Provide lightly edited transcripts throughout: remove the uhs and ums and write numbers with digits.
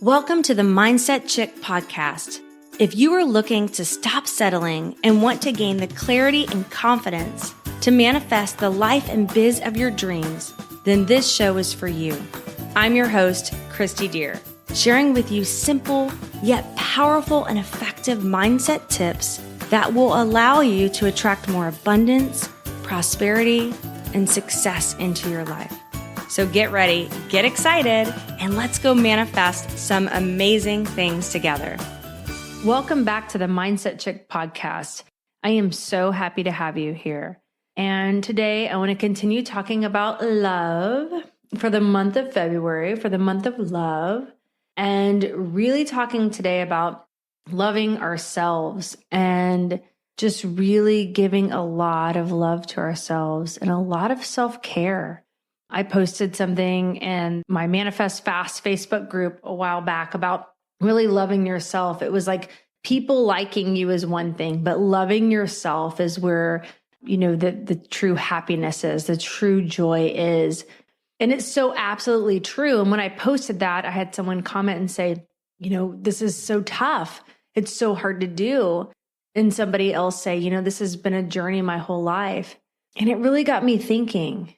Welcome to the Mindset Chick podcast. If you are looking to stop settling and want to gain the clarity and confidence to manifest the life and biz of your dreams, then this show is for you. I'm your host, Christy Deer, sharing with you simple yet powerful and effective mindset tips that will allow you to attract more abundance, prosperity, and success into your life. So get ready, get excited, and let's go manifest some amazing things together. Welcome back to the Mindset Chick podcast. I am so happy to have you here. And today I want to continue talking about love for the month of February, for the month of love, and really talking today about loving ourselves and just really giving a lot of love to ourselves and a lot of self-care. I posted something in my Manifest Fast Facebook group a while back about really loving yourself. It was like people liking you is one thing, but loving yourself is where, the true happiness is, the true joy is. And it's so absolutely true. And when I posted that, I had someone comment and say, this is so tough. It's so hard to do. And somebody else say, this has been a journey my whole life. And it really got me thinking,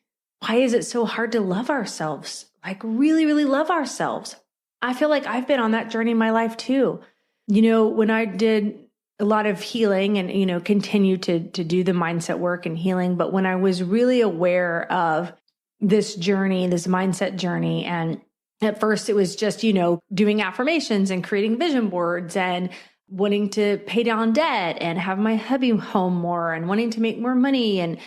why is it so hard to love ourselves? Like really, really love ourselves. I feel like I've been on that journey in my life too. When I did a lot of healing and, continue to do the mindset work and healing, but when I was really aware of this journey, this mindset journey, and at first it was just, doing affirmations and creating vision boards and wanting to pay down debt and have my hubby home more and wanting to make more money and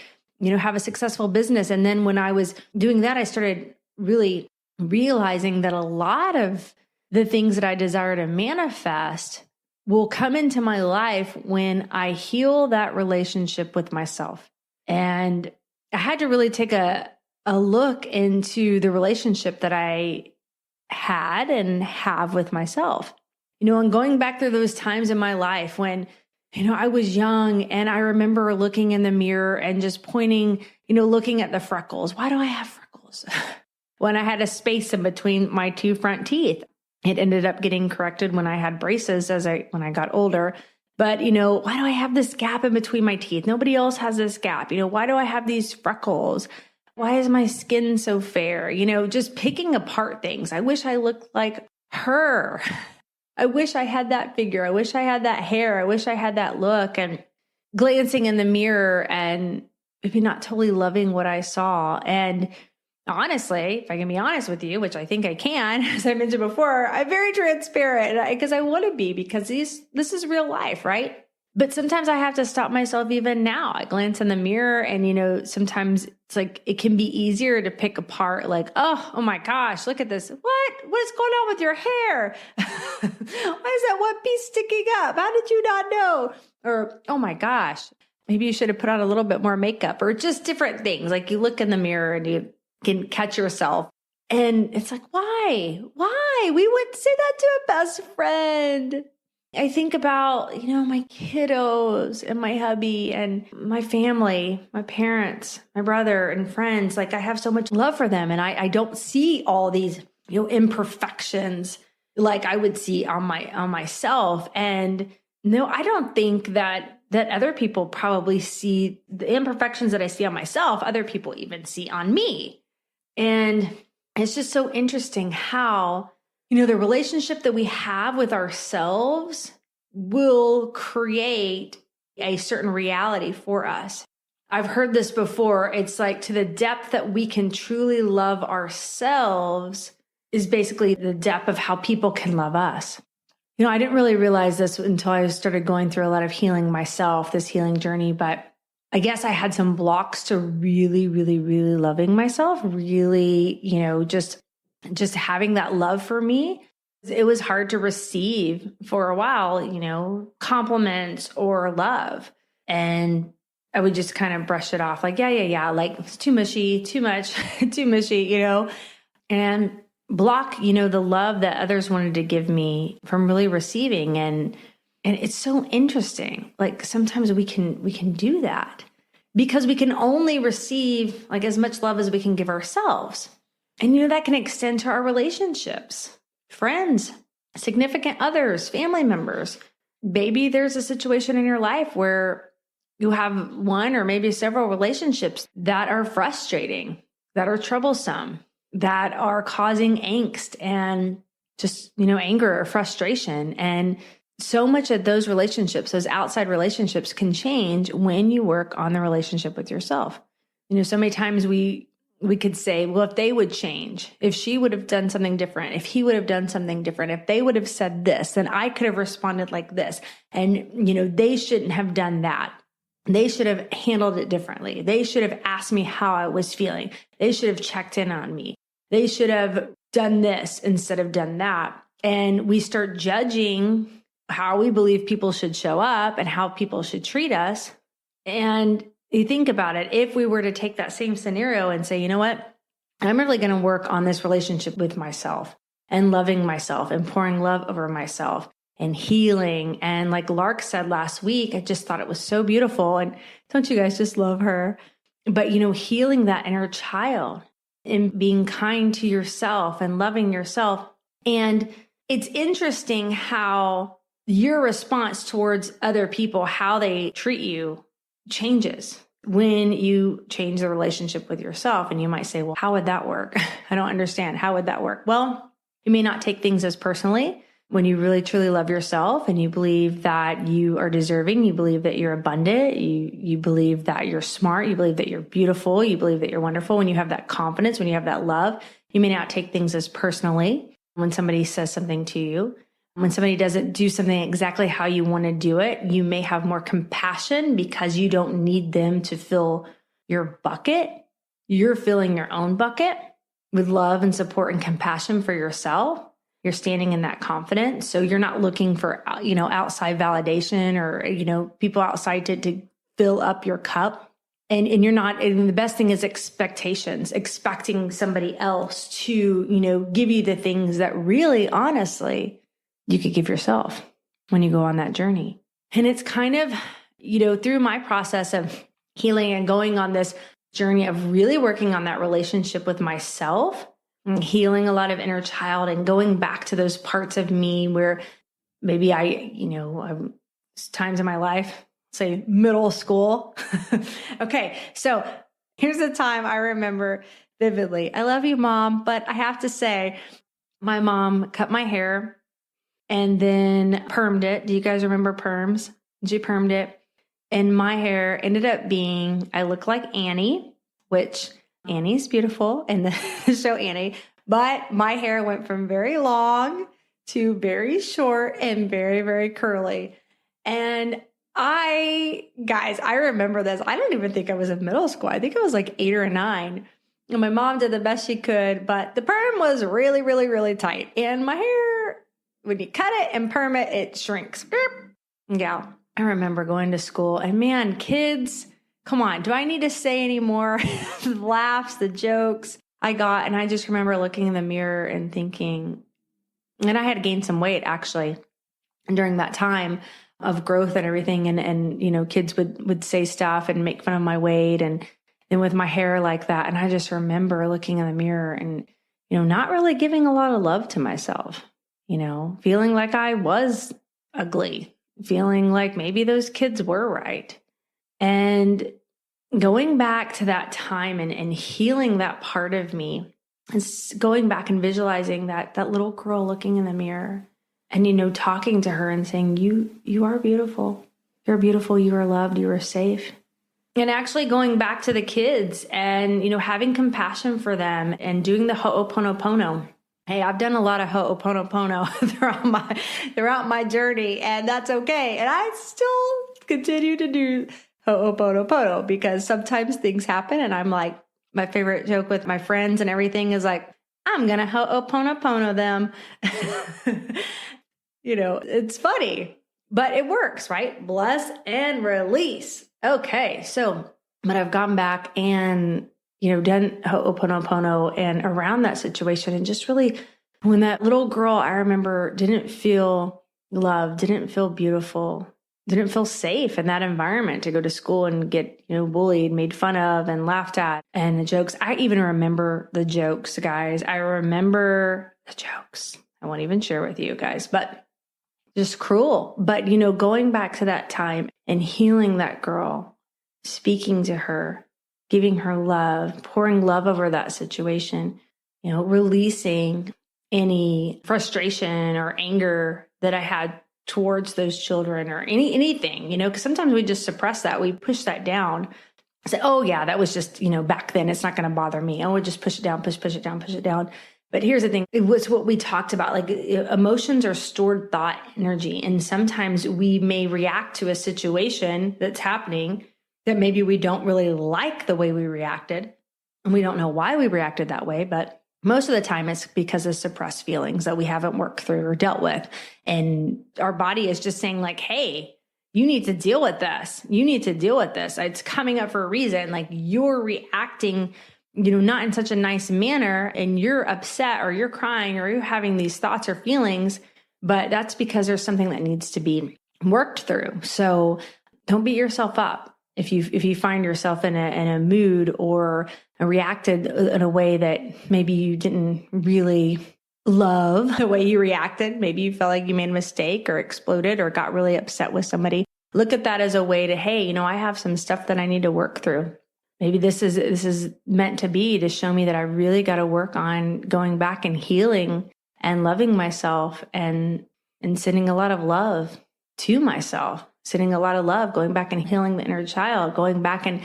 have a successful business. And then when I was doing that, I started really realizing that a lot of the things that I desire to manifest will come into my life when I heal that relationship with myself. And I had to really take a look into the relationship that I had and have with myself. And going back through those times in my life when I was young and I remember looking in the mirror and just pointing, looking at the freckles. Why do I have freckles? When I had a space in between my two front teeth, it ended up getting corrected when I had braces when I got older. But, why do I have this gap in between my teeth? Nobody else has this gap. Why do I have these freckles? Why is my skin so fair? Just picking apart things. I wish I looked like her. I wish I had that figure. I wish I had that hair. I wish I had that look, and glancing in the mirror and maybe not totally loving what I saw. And honestly, if I can be honest with you, which I think I can, as I mentioned before, I'm very transparent because I want to be, because this is real life, right? But sometimes I have to stop myself even now. I glance in the mirror and, sometimes it's like it can be easier to pick apart like, oh my gosh, look at this. What is going on with your hair? Why is that one piece sticking up? How did you not know? Or, oh my gosh, maybe you should have put on a little bit more makeup, or just different things. Like you look in the mirror and you can catch yourself. And it's like, why? We would say that to a best friend. I think about, my kiddos and my hubby and my family, my parents, my brother and friends. Like I have so much love for them. And I don't see all these, imperfections like I would see on myself. And no, I don't think that other people probably see the imperfections that I see on myself. Other people even see on me. And it's just so interesting how the relationship that we have with ourselves will create a certain reality for us. I've heard this before. It's like to the depth that we can truly love ourselves is basically the depth of how people can love us. I didn't really realize this until I started going through a lot of healing myself, this healing journey, but I guess I had some blocks to really, really, really loving myself, really, just having that love for me. It was hard to receive for a while, compliments or love. And I would just kind of brush it off like, yeah. Like it's too mushy, too much, too mushy, and block, the love that others wanted to give me from really receiving. And it's so interesting. Like sometimes we can do that because we can only receive like as much love as we can give ourselves. And that can extend to our relationships, friends, significant others, family members. Maybe there's a situation in your life where you have one or maybe several relationships that are frustrating, that are troublesome, that are causing angst and just, anger or frustration. And so much of those relationships, those outside relationships, can change when you work on the relationship with yourself. So many times we could say, well, if they would change, if she would have done something different, if he would have done something different, if they would have said this, then I could have responded like this. And, they shouldn't have done that. They should have handled it differently. They should have asked me how I was feeling. They should have checked in on me. They should have done this instead of done that. And we start judging how we believe people should show up and how people should treat us. And you think about it, if we were to take that same scenario and say, you know what, I'm really going to work on this relationship with myself and loving myself and pouring love over myself and healing. And like Lark said last week, I just thought it was so beautiful. And don't you guys just love her? But, healing that inner child and being kind to yourself and loving yourself. And it's interesting how your response towards other people, how they treat you, changes when you change the relationship with yourself. And you might say, well, how would that work? I don't understand. How would that work? Well, you may not take things as personally. When you really truly love yourself and you believe that you are deserving, you believe that you're abundant, you believe that you're smart, you believe that you're beautiful, you believe that you're wonderful. When you have that confidence, when you have that love, you may not take things as personally when somebody says something to you. When somebody doesn't do something exactly how you want to do it, you may have more compassion because you don't need them to fill your bucket. You're filling your own bucket with love and support and compassion for yourself. You're standing in that confidence. So you're not looking for, outside validation or, people outside to fill up your cup. And you're not, and the best thing is expectations, expecting somebody else to, give you the things that really, honestly, you could give yourself when you go on that journey. And it's kind of, through my process of healing and going on this journey of really working on that relationship with myself, healing a lot of inner child and going back to those parts of me where maybe times in my life, say middle school. Okay. So here's the time I remember vividly. I love you, Mom, but I have to say my mom cut my hair and then permed it. Do you guys remember perms? She permed it. And my hair ended up being, I look like Annie, which Annie's beautiful in the show Annie, but my hair went from very long to very short and very, very curly. And I remember this. I don't even think I was in middle school. I think I was like 8 or 9. And my mom did the best she could, but the perm was really, really, really tight. And my hair, when you cut it and perm it, it shrinks. Yeah. I remember going to school and man, kids, come on, do I need to say any more? The laughs, the jokes I got. And I just remember looking in the mirror and thinking, and I had gained some weight actually during that time of growth and everything. And kids would say stuff and make fun of my weight and then with my hair like that. And I just remember looking in the mirror and, not really giving a lot of love to myself, feeling like I was ugly, feeling like maybe those kids were right. And going back to that time and healing that part of me, and going back and visualizing that little girl looking in the mirror and, talking to her and saying, you are beautiful. You're beautiful. You are loved. You are safe. And actually going back to the kids and, having compassion for them and doing the ho'oponopono. Hey, I've done a lot of ho'oponopono throughout my journey, and that's okay. And I still continue to do ho'oponopono because sometimes things happen and I'm like, my favorite joke with my friends and everything is like, I'm going to ho'oponopono them. It's funny, but it works, right? Bless and release. Okay. So, but I've gone back and, done ho'oponopono and around that situation. And just really, when that little girl, I remember, didn't feel loved, didn't feel beautiful, didn't feel safe in that environment to go to school and get, bullied, made fun of and laughed at. And the jokes, I even remember the jokes, guys. I remember the jokes. I won't even share with you guys, but just cruel. But, going back to that time and healing that girl, speaking to her, giving her love, pouring love over that situation, releasing any frustration or anger that I had towards those children or anything, because sometimes we just suppress that. We push that down. Say, oh yeah, that was just, back then, it's not going to bother me. I would just push it down, push it down, push it down. But here's the thing. It was what we talked about. Like emotions are stored thought energy. And sometimes we may react to a situation that's happening that maybe we don't really like the way we reacted. And we don't know why we reacted that way. But most of the time it's because of suppressed feelings that we haven't worked through or dealt with. And our body is just saying like, hey, you need to deal with this. You need to deal with this. It's coming up for a reason. Like you're reacting, not in such a nice manner, and you're upset or you're crying or you're having these thoughts or feelings, but that's because there's something that needs to be worked through. So don't beat yourself up. If you find yourself in a mood or reacted in a way that maybe you didn't really love the way you reacted, maybe you felt like you made a mistake or exploded or got really upset with somebody, look at that as a way to, hey, I have some stuff that I need to work through. Maybe this is meant to be to show me that I really got to work on going back and healing and loving myself and sending a lot of love to myself, sending a lot of love, going back and healing the inner child, going back and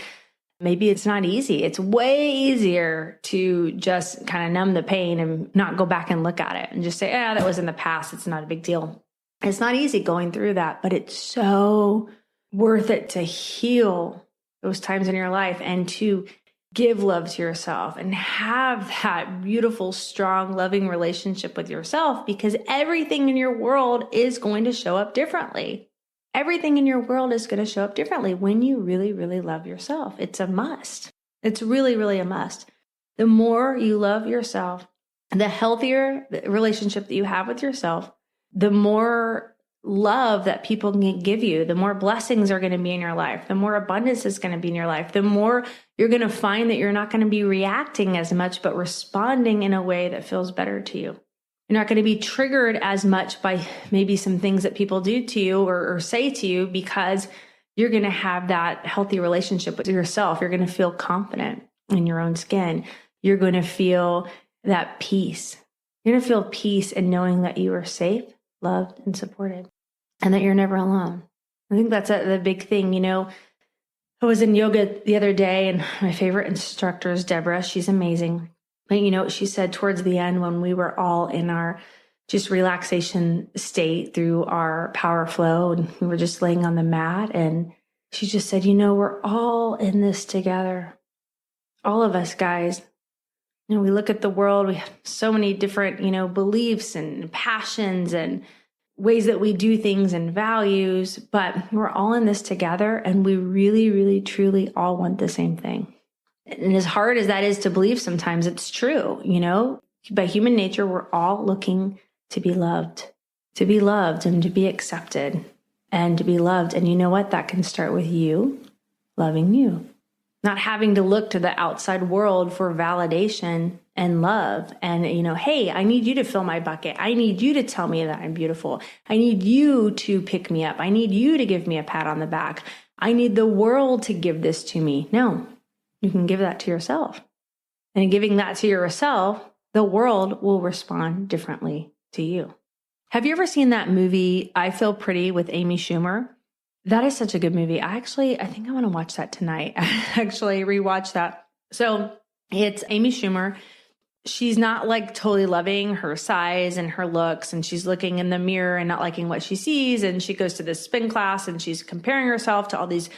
maybe it's not easy. It's way easier to just kind of numb the pain and not go back and look at it and just say, that was in the past. It's not a big deal. It's not easy going through that, but it's so worth it to heal those times in your life and to give love to yourself and have that beautiful, strong, loving relationship with yourself, because everything in your world is going to show up differently. Everything in your world is going to show up differently when you really, really love yourself. It's a must. It's really, really a must. The more you love yourself, the healthier the relationship that you have with yourself, the more love that people can give you, the more blessings are going to be in your life, the more abundance is going to be in your life, the more you're going to find that you're not going to be reacting as much, but responding in a way that feels better to you. You're not going to be triggered as much by maybe some things that people do to you or say to you, because you're going to have that healthy relationship with yourself. You're going to feel confident in your own skin. You're going to feel that peace. You're going to feel peace in knowing that you are safe, loved, and supported, and that you're never alone. I think that's the big thing. I was in yoga the other day, and my favorite instructor is Deborah. She's amazing. But she said towards the end, when we were all in our just relaxation state through our power flow, and we were just laying on the mat, and she just said, we're all in this together. All of us, guys. We look at the world, we have so many different, beliefs and passions and ways that we do things and values, but we're all in this together, and we really, really, truly all want the same thing. And as hard as that is to believe, sometimes it's true, by human nature, we're all looking to be loved and to be accepted and to be loved. And you know what? That can start with you loving you, not having to look to the outside world for validation and love. And, hey, I need you to fill my bucket. I need you to tell me that I'm beautiful. I need you to pick me up. I need you to give me a pat on the back. I need the world to give this to me. No, you can give that to yourself. And in giving that to yourself, the world will respond differently to you. Have you ever seen that movie, I Feel Pretty, with Amy Schumer? That is such a good movie. I think I want to watch that tonight. Actually rewatch that. So it's Amy Schumer. She's not like totally loving her size and her looks, and she's looking in the mirror and not liking what she sees. And she goes to this spin class and she's comparing herself to all these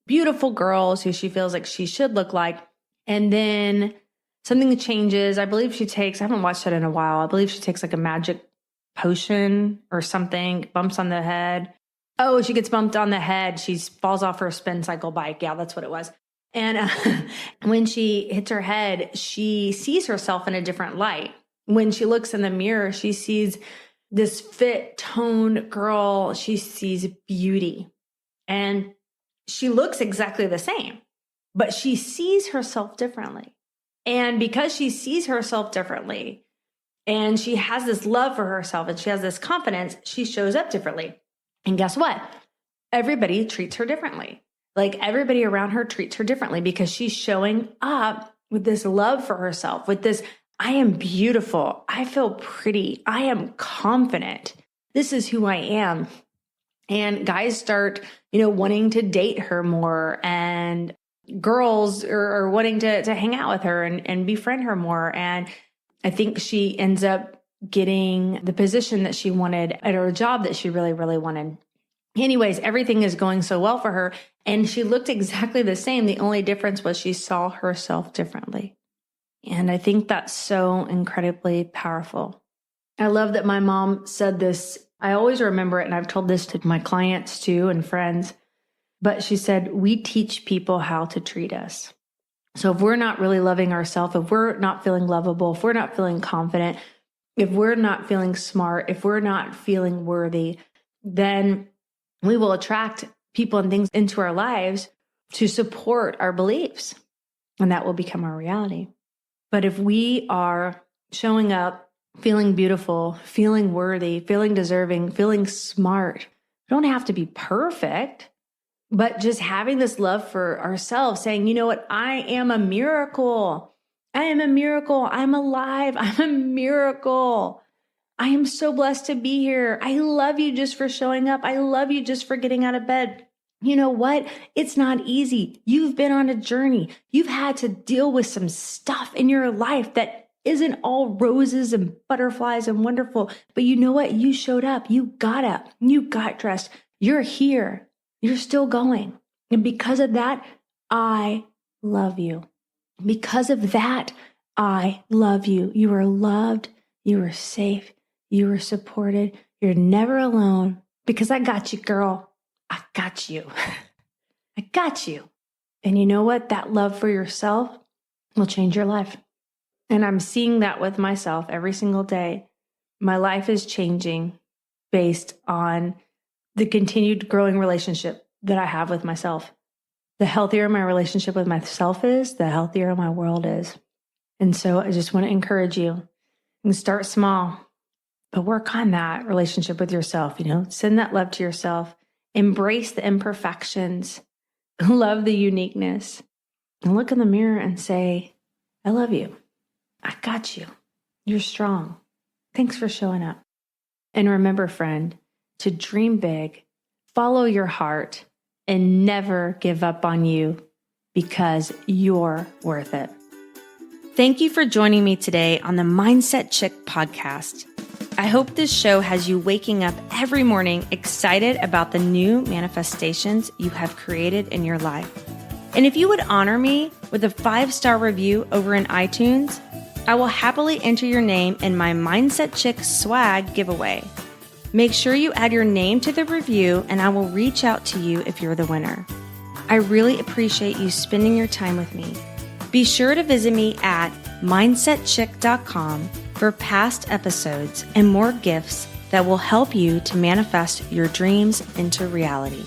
beautiful girls who she feels like she should look like. And then something changes. I believe she takes, I haven't watched it in a while. I believe she takes like a magic potion or something, bumps on the head. Oh, she gets bumped on the head. She falls off her spin cycle bike. Yeah, that's what it was. And when she hits her head, she sees herself in a different light. When she looks in the mirror, she sees this fit, toned girl. She sees beauty. And she looks exactly the same, but she sees herself differently. And because she sees herself differently, and she has this love for herself and she has this confidence, she shows up differently. And guess what? Everybody treats her differently. Like everybody around her treats her differently because she's showing up with this love for herself, with this, I am beautiful. I feel pretty. I am confident. This is who I am. And guys start, wanting to date her more, and girls are wanting to hang out with her and befriend her more. And I think she ends up getting the position that she wanted at her job that she really, really wanted. Anyways, everything is going so well for her. And she looked exactly the same. The only difference was she saw herself differently. And I think that's so incredibly powerful. I love that my mom said this. I always remember it, and I've told this to my clients too and friends. But she said, we teach people how to treat us. So if we're not really loving ourselves, if we're not feeling lovable, if we're not feeling confident, if we're not feeling smart, if we're not feeling worthy, then we will attract people and things into our lives to support our beliefs, and that will become our reality. But if we are showing up, feeling beautiful, feeling worthy, feeling deserving, feeling smart, we don't have to be perfect, but just having this love for ourselves, saying, you know what, I am a miracle. I am a miracle. I'm alive. I'm a miracle. I am so blessed to be here. I love you just for showing up. I love you just for getting out of bed. You know what? It's not easy. You've been on a journey. You've had to deal with some stuff in your life that isn't all roses and butterflies and wonderful. But you know what? You showed up. You got dressed. You're here. You're still going. And because of that, I love you. Because of that, I love you. You are loved. You are safe. You are supported. You're never alone because I got you, girl. I got you. I got you. And you know what? That love for yourself will change your life. And I'm seeing that with myself every single day. My life is changing based on the continued growing relationship that I have with myself. The healthier my relationship with myself is, the healthier my world is. And so I just want to encourage you and start small, but work on that relationship with yourself. Send that love to yourself. Embrace the imperfections. Love the uniqueness. And look in the mirror and say, I love you. I got you. You're strong. Thanks for showing up. And remember, friend, to dream big, follow your heart, and never give up on you because you're worth it. Thank you for joining me today on the Mindset Chick podcast. I hope this show has you waking up every morning excited about the new manifestations you have created in your life. And if you would honor me with a 5-star review over in iTunes, I will happily enter your name in my Mindset Chick swag giveaway. Make sure you add your name to the review and I will reach out to you if you're the winner. I really appreciate you spending your time with me. Be sure to visit me at mindsetchick.com for past episodes and more gifts that will help you to manifest your dreams into reality.